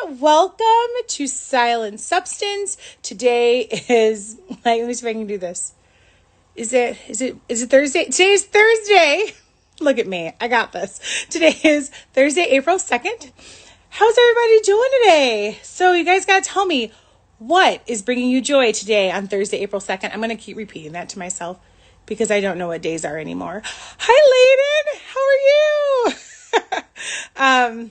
Welcome to Style and Substance. Today is let me see if I can do this. Is it Thursday? Today is Thursday. Look at me. I got this. Today is Thursday, April 2nd. How's everybody doing today? So you guys got to tell me what is bringing you joy today on Thursday, April 2nd. I'm going to keep repeating that to myself because I don't know what days are anymore. Hi, Layden. How are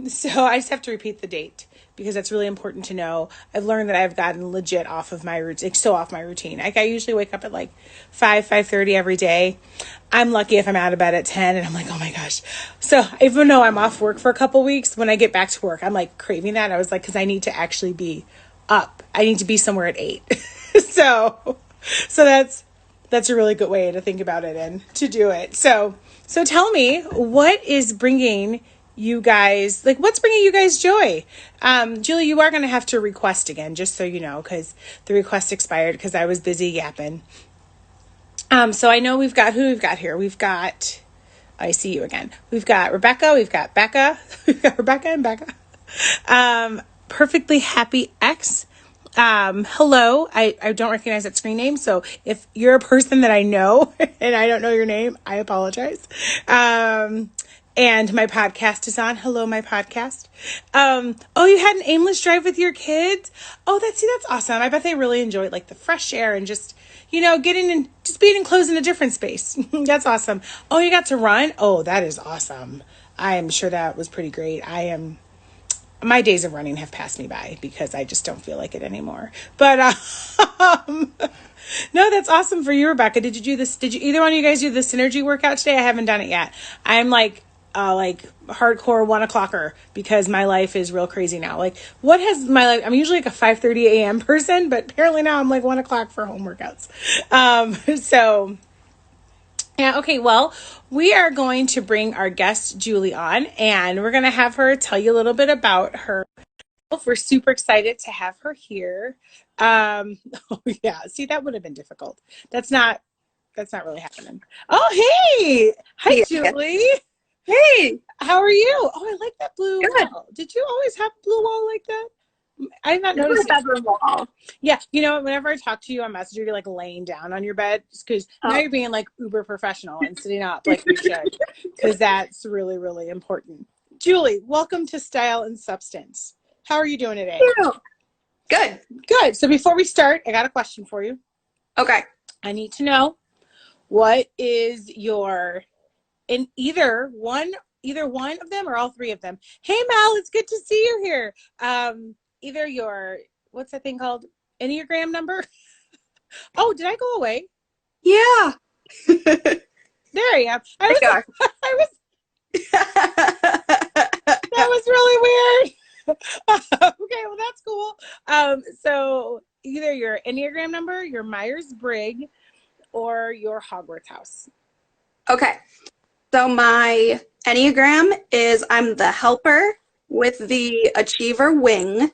you? So I just have to repeat the date because that's really important to know. I've learned that I've gotten legit off of my routine, so off my routine. Like I usually wake up at like 5:30 every day. I'm lucky if I'm out of bed at 10 and I'm like, oh my gosh. So even though I'm off work for a couple weeks, when I get back to work, I'm like craving that. I was like, because I need to actually be up. I need to be somewhere at 8. so that's a really good way to think about it and to do it. So tell me, what is bringing you guys, like what's bringing you guys joy? Julie, you are going to have to request again, just so you know, because the request expired because I was busy yapping. So I know we've got here. I see you again. We've got Rebecca, we've got Becca, we've got Rebecca and Becca. Perfectly Happy X. Hello. I don't recognize that screen name. So if you're a person that I know and I don't know your name, I apologize. And my podcast is on. Hello, my podcast. Oh, you had an aimless drive with your kids? Oh, that's awesome. I bet they really enjoyed like the fresh air and just, getting in, just being enclosed in a different space. That's awesome. Oh, you got to run? Oh, that is awesome. I am sure that was pretty great. My days of running have passed me by because I just don't feel like it anymore. But, no, that's awesome for you, Rebecca. Did you either one of you guys do the synergy workout today? I haven't done it yet. I'm like hardcore 1:00er because my life is real crazy now. Like what has my life, I'm usually like a 5:30 a.m. person, but apparently now I'm like 1:00 for home workouts. So yeah, okay, well, we are going to bring our guest Julie on and we're going to have her tell you a little bit about her. We're super excited to have her here. Oh yeah, see, that would have been difficult. That's not really happening. Oh, hey. Hi, Yeah. Julie. Hey, How are you? Oh, I like that blue good. wall. Did you always have a blue wall like that? I've not Never noticed it. bedroom wall. Yeah, whenever I talk to you on Messenger, you're like laying down on your bed just because now Oh, you're being like uber professional and sitting up like you should because that's really, really important. Julie, welcome to Style and Substance. How are you doing today? ew. Good. Good. So before we start, I got a question for you. Okay. I need to know what is your in either one of them or all three of them. Hey Mal, it's good to see you here. Either your, what's that thing called, Enneagram number? Oh, did I go away? Yeah. There I am. I was Gosh. I was that was really weird. Okay, well that's cool. So either your Enneagram number, your Myers-Briggs, or your Hogwarts house. Okay. So my Enneagram is I'm the helper with the achiever wing.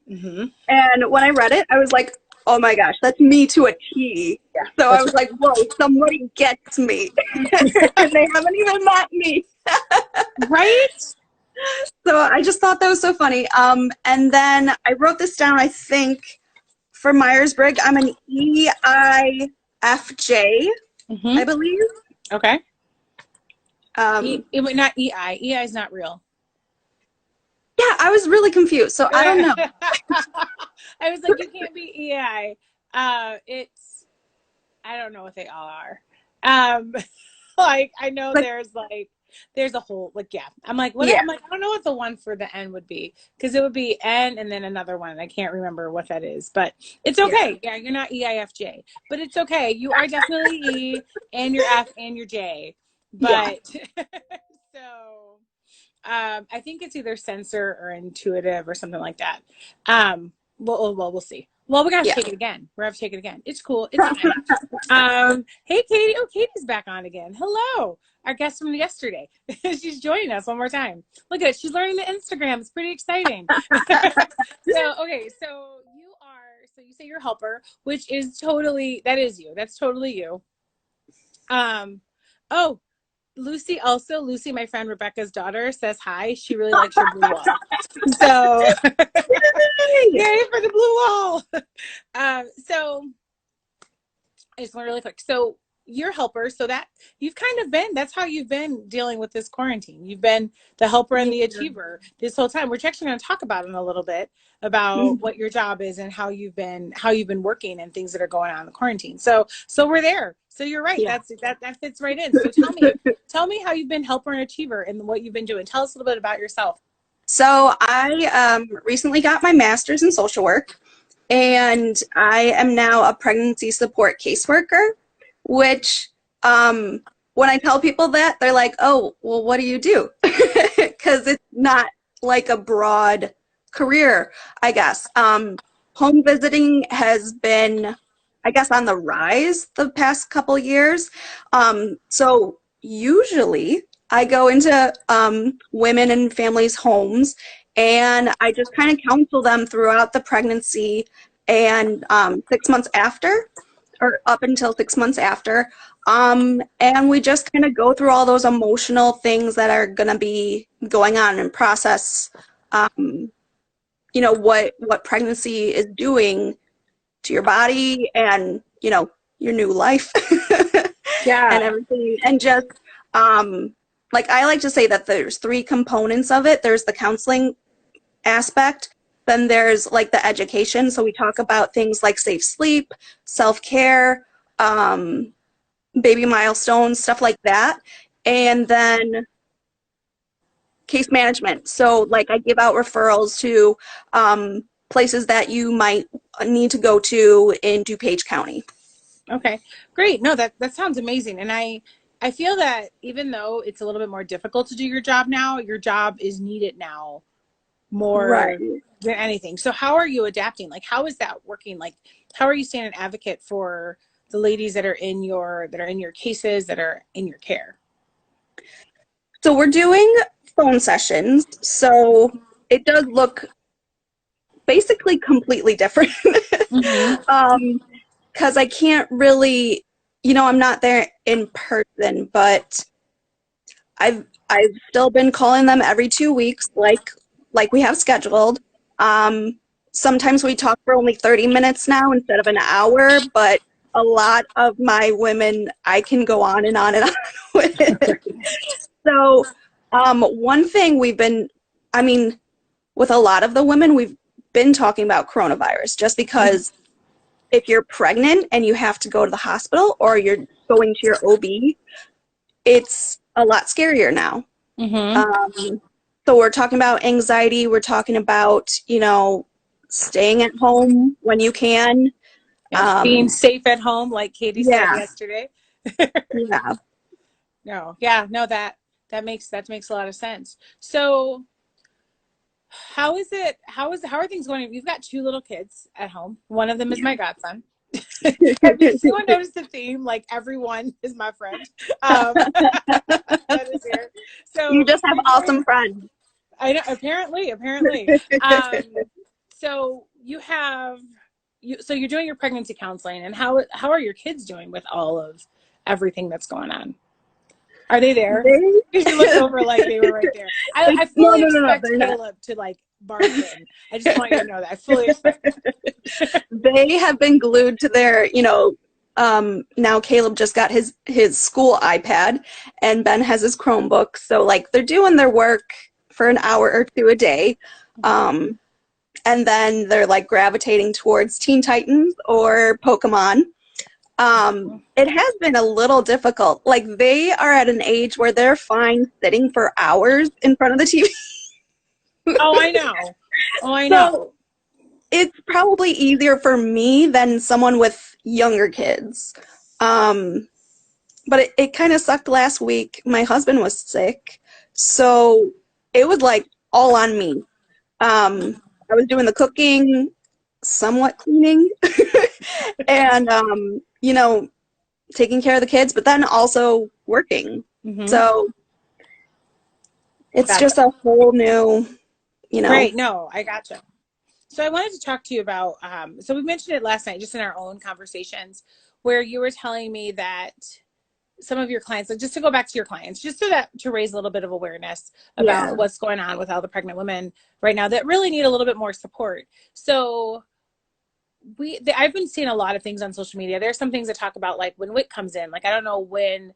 Mm-hmm. And when I read it, I was like, oh my gosh, that's me to a T. Yeah, So I was like, whoa, somebody gets me. And they haven't even met me. right. So I just thought that was so funny. And then I wrote this down, I think, for Myers-Briggs, I'm an EIFJ, Mm-hmm. I believe. Okay. Not EI. EI is not real. Yeah, I was really confused, so I don't know. I was like, you can't be EI. I don't know what they all are. Like I know But there's a whole, like, yeah. I'm like, what? yeah, I'm like, I don't know what the one for the N would be because it would be N and then another one. I can't remember what that is, but it's okay. Yeah, you're not EIFJ, but it's okay. You are definitely E and your F and your J, yeah. but so. I think it's either sensor or intuitive or something like that. We'll see. Well, we're gonna have to take it again. We're gonna have to take it again. It's cool. It's fine. Hey, Katie. Oh, Katie's back on again. Hello, our guest from yesterday. She's joining us one more time. Look at it. She's learning the Instagram. It's pretty exciting. So, okay. So you say you're helper, which is that is you. That's totally you. Oh, Lucy, my friend Rebecca's daughter, says hi. She really likes your blue wall. So Yay! yay for the blue wall. So I just want really quick. So you're helper, so that you've kind of been, that's how you've been dealing with this quarantine. You've been the helper and the achiever this whole time. We're actually going to talk about it a little bit about what your job is and how you've been working and things that are going on in the quarantine. So we're there. So you're right. Yeah. That fits right in. So tell me how you've been helper and achiever and what you've been doing. Tell us a little bit about yourself. So I recently got my master's in social work, and I am now a pregnancy support caseworker, which when I tell people that, they're like, oh, well, what do you do? Because it's not like a broad career, I guess. Home visiting has been, I guess, on the rise the past couple years. So usually I go into women and families' homes, and I just kind of counsel them throughout the pregnancy and 6 months after, or up until 6 months after. And we just kind of go through all those emotional things that are going to be going on and process, you know, what pregnancy is doing to your body and, you know, your new life Yeah. and everything. And just, like, I like to say that there's three components of it. There's the counseling aspect, then there's like the education. So we talk about things like safe sleep, self-care, baby milestones, stuff like that. And then case management. So like I give out referrals to places that you might need to go to in DuPage County. Okay, great. No, that sounds amazing. And I feel that even though it's a little bit more difficult to do your job now, your job is needed now more Right. than anything. So how are you adapting? Like, how is that working? Like, how are you staying an advocate for the ladies that are in your cases, that are in your care? So we're doing phone sessions. So it does look basically completely different. Mm-hmm. Because I can't really, you know, I'm not there in person, but I've still been calling them every 2 weeks, like we have scheduled. Sometimes we talk for only 30 minutes now instead of an hour, but a lot of my women I can go on and on and on with. So one thing we've been, I mean, with a lot of the women, we've been talking about coronavirus just because if you're pregnant and you have to go to the hospital or you're going to your OB, it's a lot scarier now. Mm-hmm. So we're talking about anxiety. We're talking about, you know, staying at home when you can. Yes, being safe at home, like Katie said Yeah, yesterday. yeah. No, yeah, no, that makes a lot of sense. So how is it? How are things going? You've got two little kids at home. One of them is my godson. Does anyone notice the theme? Like everyone is my friend. That is here. You So just have you're awesome doing. friends. I know. Apparently. So you have So you're doing your pregnancy counseling, and how are your kids doing with all of everything that's going on? Are they there? They, Because you looked over like they were right there. I no, fully no, expect they're not. Caleb to like barge in. I just want you to know that. I fully expect that. They have been glued to their, you know, now Caleb just got his school iPad and Ben has his Chromebook. So like they're doing their work for an hour or two a day. And then they're like gravitating towards Teen Titans or Pokemon. It has been a little difficult. Like they are at an age where they're fine sitting for hours in front of the TV. Oh, I know. Oh, I know. So it's probably easier for me than someone with younger kids. But it kind of sucked last week. My husband was sick, so it was like all on me. I was doing the cooking, somewhat cleaning, and you know, taking care of the kids, but then also working. Mm-hmm. So it's Gotcha. just a whole new, you know. Great. No, I gotcha. So I wanted to talk to you about, so we mentioned it last night, just in our own conversations, where you were telling me that some of your clients, like just to go back to your clients, just so that to raise a little bit of awareness Yeah. about what's going on with all the pregnant women right now that really need a little bit more support. So I've been seeing a lot of things on social media. There's some things that talk about like when WIC comes in, like I don't know when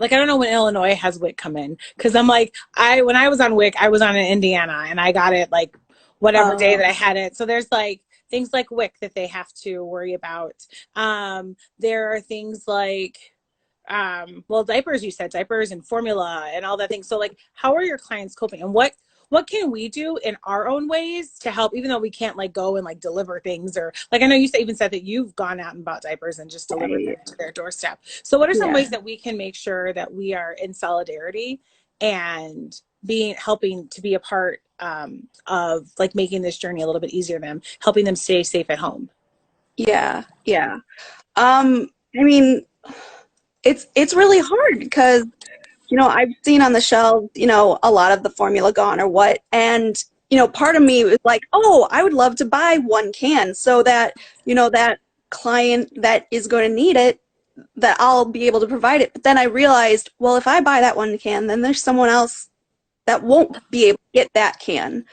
Illinois has WIC come in, because I'm like, when I was on WIC, I was on in Indiana and I got it like whatever day that I had it. So there's like things like WIC that they have to worry about. There are things like well, diapers, you said diapers and formula and all that thing. So like, how are your clients coping, and what can we do in our own ways to help, even though we can't like go and like deliver things, or like I know you even said that you've gone out and bought diapers and just delivered them to their doorstep. So what are some ways that we can make sure that we are in solidarity and helping to be a part of like making this journey a little bit easier for them, helping them stay safe at home? Yeah. I mean, it's really hard because, I've seen on the shelves, a lot of the formula gone or what, and part of me was like, oh, I would love to buy one can so that that client that is going to need it, that I'll be able to provide it. But then I realized, well, if I buy that one can, then there's someone else that won't be able to get that can.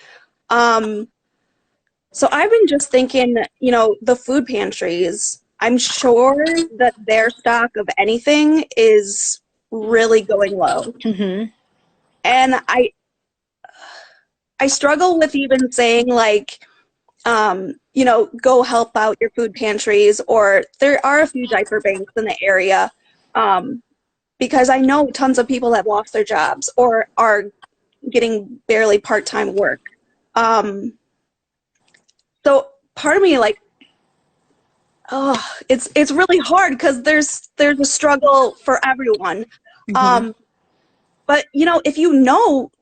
So I've been just thinking, the food pantries, I'm sure that their stock of anything is really going low. Mm-hmm. And I struggle with even saying like, go help out your food pantries, or there are a few diaper banks in the area, because I know tons of people that lost their jobs or are getting barely part-time work. So part of me like, oh, it's really hard because there's a struggle for everyone. Mm-hmm. But if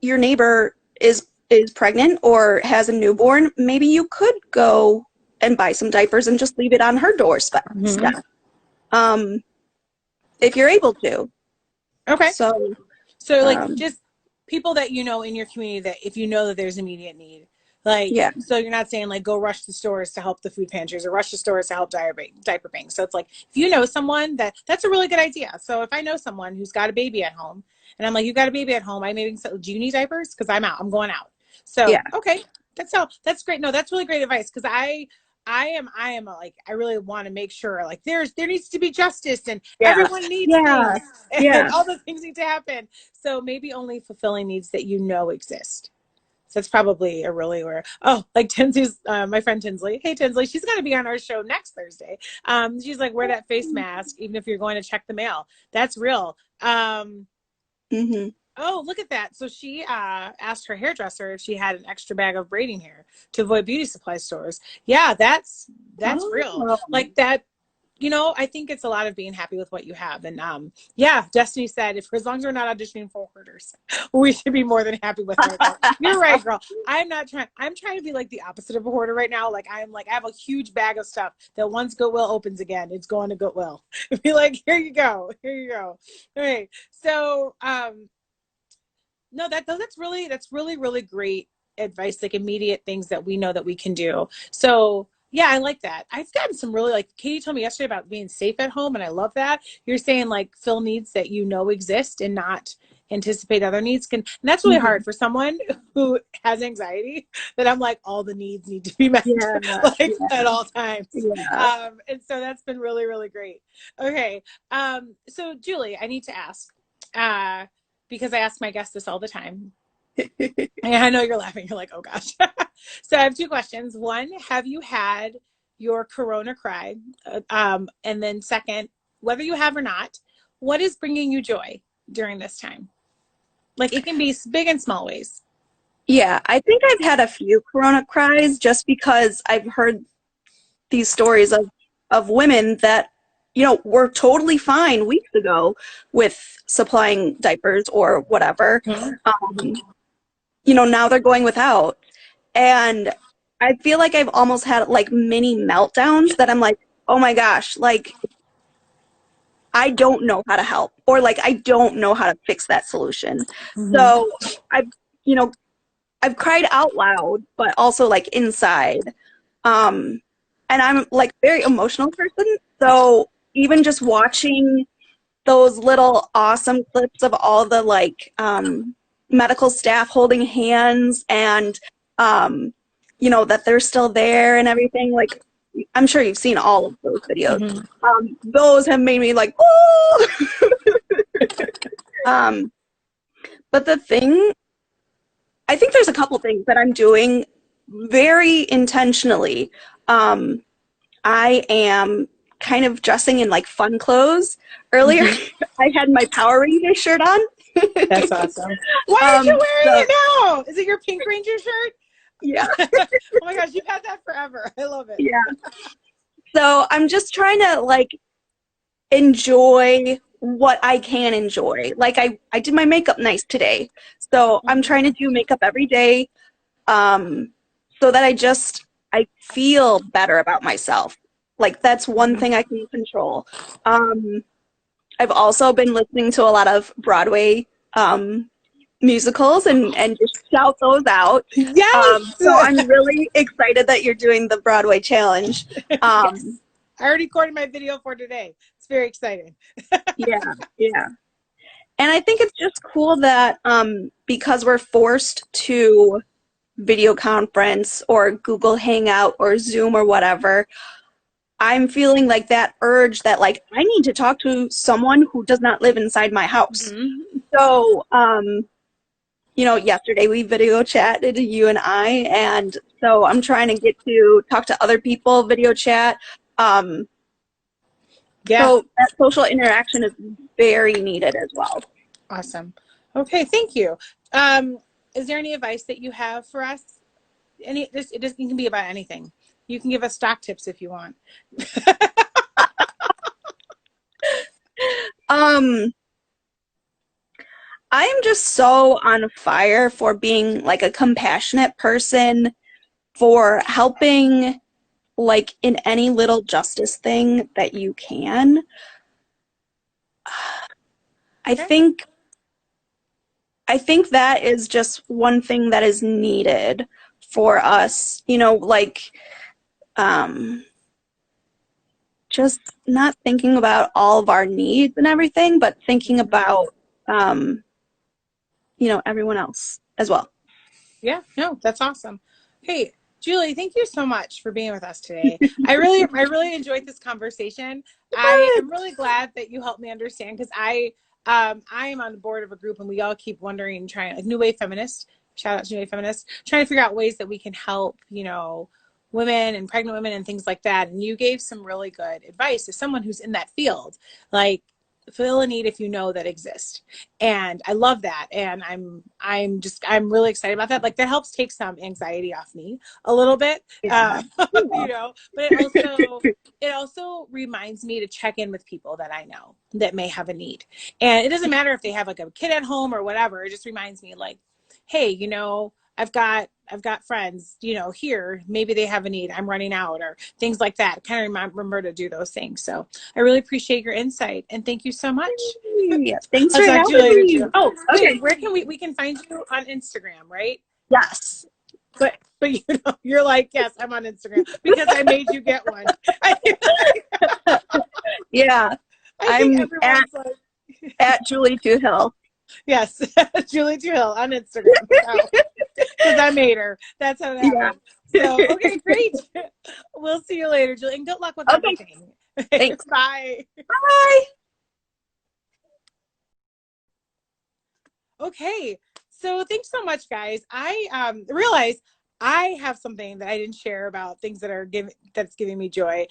your neighbor is pregnant or has a newborn, maybe you could go and buy some diapers and just leave it on her doorstep. Mm-hmm. If you're able to. Okay. So like just people that in your community that if that there's immediate need, like, yeah. so you're not saying like go rush the stores to help the food pantries or rush the stores to help diaper banks. So it's like if you know someone that's a really good idea. So if I know someone who's got a baby at home and I'm like, you got a baby at home, do you need diapers? Because I'm going out. So Yeah. okay, that's great. No, that's really great advice, because I am like, I really want to make sure like there needs to be justice and everyone needs things and all those things need to happen. So maybe only fulfilling needs that exist. So that's probably a really like Tinsley's, my friend Tinsley. Hey Tinsley, she's going to be on our show next Thursday. She's like, wear that face mask even if you're going to check the mail. That's real. Mm-hmm. Oh, look at that. So she asked her hairdresser if she had an extra bag of braiding hair to avoid beauty supply stores. Yeah, that's real. Like that, I think it's a lot of being happy with what you have. And yeah, Destiny said, if as long as we're not auditioning for hoarders, we should be more than happy with it. You're right, girl. I'm trying to be like the opposite of a hoarder right now. Like I have a huge bag of stuff that once Goodwill opens again, it's going to Goodwill. Be like, here you go. All right. So no, that's really, really great advice, like immediate things that we know that we can do. So yeah, I like that. I've gotten some really, like Katie told me yesterday about being safe at home, and I love that. You're saying like fill needs that exist and not anticipate other needs, and that's really hard for someone who has anxiety, that I'm like, all the needs need to be met at all times. And so that's been really, really great. Okay. So Julie, I need to ask, because I ask my guests this all the time. I know you're laughing. You're like, oh gosh. So I have two questions. One, have you had your Corona cry? And then second, whether you have or not, what is bringing you joy during this time? Like it can be big and small ways. Yeah, I think I've had a few Corona cries just because I've heard these stories of women that, were totally fine weeks ago with supplying diapers or whatever. Now they're going without. And I feel like I've almost had like mini meltdowns that I'm like, oh my gosh, like I don't know how to help, or like I don't know how to fix that solution. So I've, I've cried out loud, but also like inside. And I'm like very emotional person. So even just watching those little awesome clips of all the like medical staff holding hands and you know, that they're still there and everything. Like, I'm sure you've seen all of those videos. Those have made me like, oh. But the thing, I think there's a couple things that I'm doing very intentionally. I am kind of dressing in like fun clothes. Earlier, I had my Power Ranger shirt on. That's awesome. Why aren't you wearing it now? Is it your Pink Ranger shirt? Yeah. Oh my gosh, you've had that forever. I love it. Yeah. So I'm just trying to like enjoy what I can enjoy. Like I did my makeup nice today. So I'm trying to do makeup every day so that I feel better about myself. Like that's one thing I can control. I've also been listening to a lot of Broadway musicals and just shout those out. Yes. So I'm really excited that you're doing the Broadway challenge. Yes. I already recorded my video for today. It's very exciting. Yeah. And I think it's just cool that because we're forced to video conference or Google Hangout or Zoom or whatever, I'm feeling like that urge that like I need to talk to someone who does not live inside my house. So, you know, yesterday we video chatted, you and I, and so I'm trying to get to talk to other people, video chat. So that social interaction is very needed as well. Awesome. Okay, thank you. Is there any advice that you have for us? It can be about anything. You can give us stock tips if you want. I am just so on fire for being like a compassionate person, for helping like in any little justice thing that you can. I think that is just one thing that is needed for us, you know, like just not thinking about all of our needs and everything, but thinking about you know, everyone else as well. Yeah, no, that's awesome. Hey, Julie, thank you so much for being with us today. I really enjoyed this conversation. I am really glad that you helped me understand, because I am on the board of a group and we all keep wondering, trying, like New Wave Feminist, shout out to New Wave Feminist, trying to figure out ways that we can help, you know, women and pregnant women and things like that. And you gave some really good advice as someone who's in that field, like fill a need if you know that exists. And I love that. And I'm really excited about that. Like that helps take some anxiety off me a little bit, you know, but it also reminds me to check in with people that I know that may have a need. And it doesn't matter if they have like a kid at home or whatever. It just reminds me like, hey, you know, I've got friends, you know, here, maybe they have a need, I'm running out, or things like that. Kind of remember to do those things. So I really appreciate your insight and thank you so much. Yeah, thanks for having me. Oh, okay. Where can we can find you on Instagram, right? Yes. But you know, you're like, yes, I'm on Instagram because I made you get one. Yeah. I'm at Julie Twohill. Yes, Julie Twohill on Instagram. Because I made her. That's how it happened. Yeah. So, okay, great. We'll see you later, Julie. And good luck with everything. Thanks. Bye. Bye. Okay. So thanks so much, guys. I realized I have something that I didn't share about things that's giving me joy.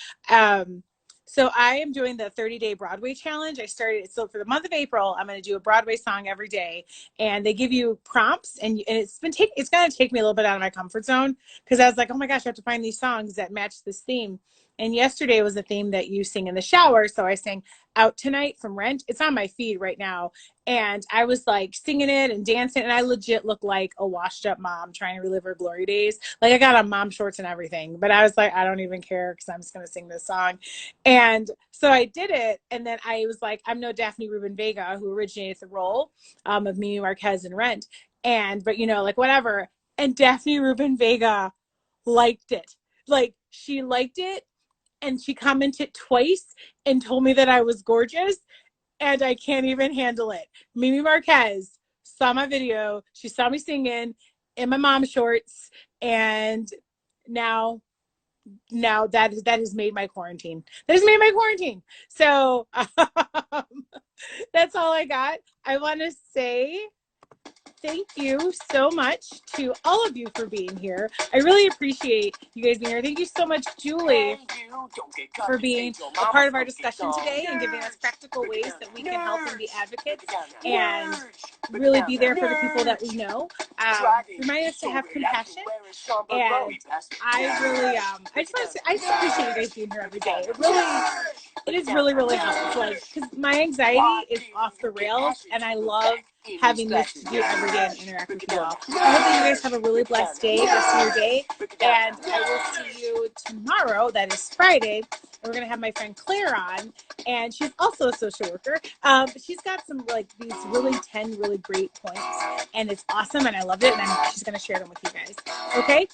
So I am doing the 30-day Broadway challenge. I started, so for the month of April, I'm going to do a Broadway song every day, and they give you prompts, and it's going to take me a little bit out of my comfort zone, because I was like, oh my gosh, I have to find these songs that match this theme. And yesterday was a theme that you sing in the shower. So I sang Out Tonight from Rent. It's on my feed right now. And I was like singing it and dancing, and I legit look like a washed up mom trying to relive her glory days. Like I got on mom shorts and everything, but I was like, I don't even care because I'm just going to sing this song. And so I did it. And then I was like, I'm no Daphne Rubin Vega, who originated the role of Mimi Marquez in Rent. But you know, like whatever. And Daphne Rubin Vega liked it. Like she liked it. and she commented twice and told me that I was gorgeous, and I can't even handle it. Mimi Marquez saw my video. She saw me singing in my mom shorts, and now that has made my quarantine. That has made my quarantine. So that's all I got. I want to say thank you so much to all of you for being here. I really appreciate you guys being here. Thank you so much, Julie, for being a part of our discussion today and giving us practical ways that we can help and be advocates and really be there for the people that we know. Remind us to have compassion. And I really, I just appreciate you guys being here every day. It is really helpful. Like, because my anxiety is off the rails, and I love having this to do every day and interact with you all. I hope that you guys have a really blessed day, rest of your day, and I will see you tomorrow. That is Friday. And we're going to have my friend Claire on, and she's also a social worker. She's got some these 10 really great points, and it's awesome, and I loved it, and she's going to share them with you guys. Okay,